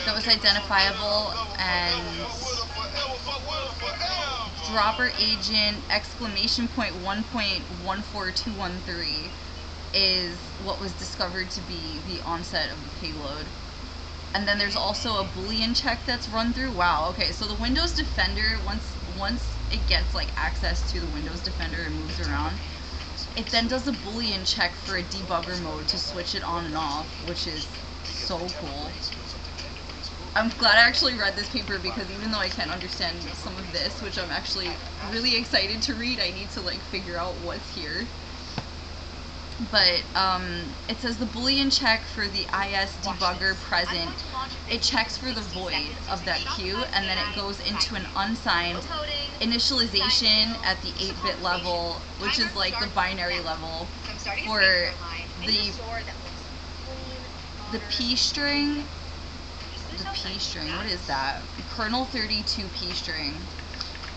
that was identifiable, and dropper agent exclamation point 1.14213 is what was discovered to be the onset of the payload. And then there's also a Boolean check that's run through. Wow, okay, so the Windows Defender, once it gets like access to the Windows Defender and moves around, it then does a Boolean check for a debugger mode to switch it on and off, which is so cool. I'm glad I actually read this paper, because even though I can't understand some of this, which I'm actually really excited to read, I need to like figure out what's here. But it says the Boolean check for the IS debugger present, it checks for the void of that queue, and then it goes into an unsigned initialization at the 8-bit level, which is like the binary level for the P string. The P string, what is that? Kernel 32 P string.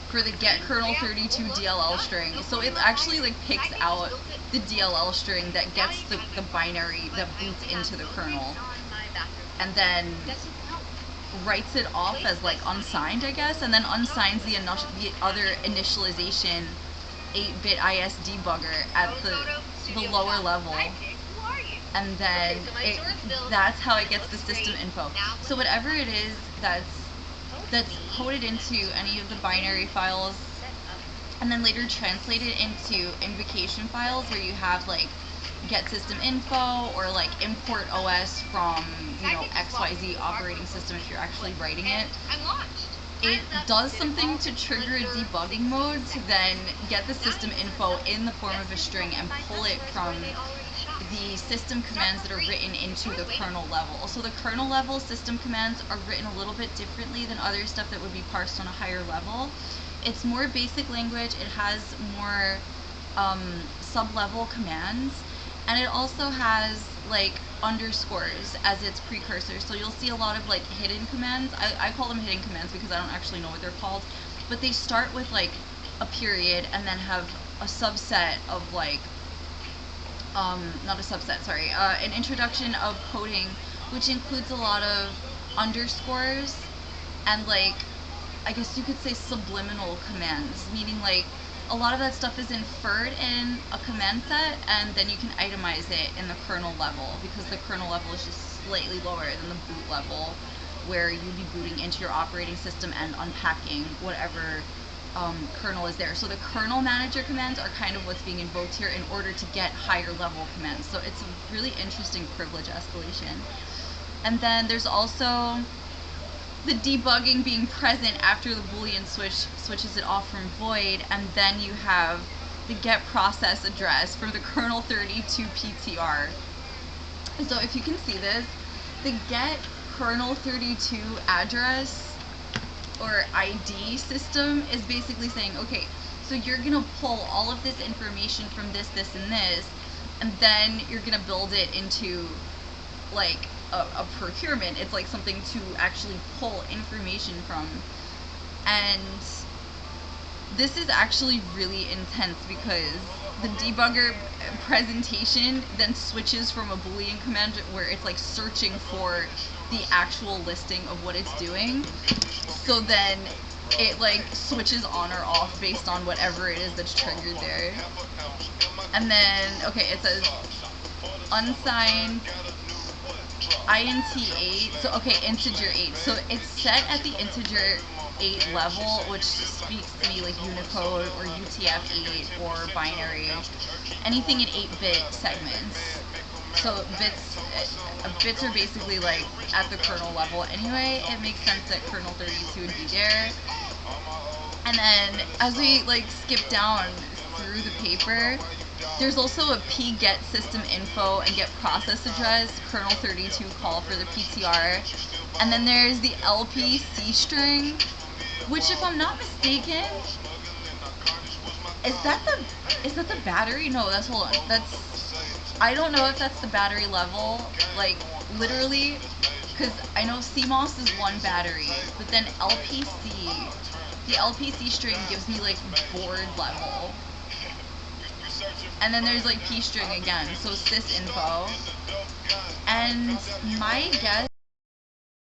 For the get kernel 32 DLL string. So it actually like picks out the DLL string that gets the binary that boots into the kernel, and then writes it off as like unsigned, I guess, and then unsigns the other initialization 8-bit IS debugger at the lower level. And then that's how it gets the system info. So whatever it is that's coded into any of the binary files, and then later translated into invocation files where you have like get system info or like import OS from, you know, XYZ operating system if you're actually writing it. It does something to trigger a debugging mode to then get the system info in the form of a string and pull it from the system commands that are written into the kernel level. So the kernel level system commands are written a little bit differently than other stuff that would be parsed on a higher level. It's more basic language, it has more sub-level commands, and it also has like underscores as its precursor. So you'll see a lot of like hidden commands. I call them hidden commands because I don't actually know what they're called, but they start with like a period and then have a subset of like not a subset, sorry, an introduction of coding, which includes a lot of underscores and like, I guess you could say subliminal commands, meaning like a lot of that stuff is inferred in a command set, and then you can itemize it in the kernel level, because the kernel level is just slightly lower than the boot level, where you'd be booting into your operating system and unpacking whatever kernel is there. So the kernel manager commands are kind of what's being invoked here in order to get higher level commands. So it's a really interesting privilege escalation. And then there's also the debugging being present after the Boolean switches it off from void, and then you have the get process address for the kernel 32 PTR. So if you can see this, the get kernel 32 address or ID system is basically saying, okay, so you're gonna pull all of this information from this, this, and this, and then you're gonna build it into like a procurement. It's like something to actually pull information from. And this is actually really intense, because the debugger presentation then switches from a Boolean command where it's like searching for the actual listing of what it's doing. So then it like switches on or off based on whatever it is that's triggered there. And then, okay, it says unsigned int8, so okay, integer 8. So it's set at the integer 8 level, which speaks to me like Unicode or UTF-8 or binary, anything in 8-bit segments. So bits are basically like at the kernel level anyway. It makes sense that kernel 32 would be there. And then as we like skip down through the paper, there's also a pget system info and get process address kernel 32 call for the PTR. And then there's the LPC string, which if I'm not mistaken, is that the battery? No, hold on. I don't know if that's the battery level, like literally, because I know CMOS is one battery, but then the LPC string gives me like board level. And then there's like P string again, so sysinfo. And my guess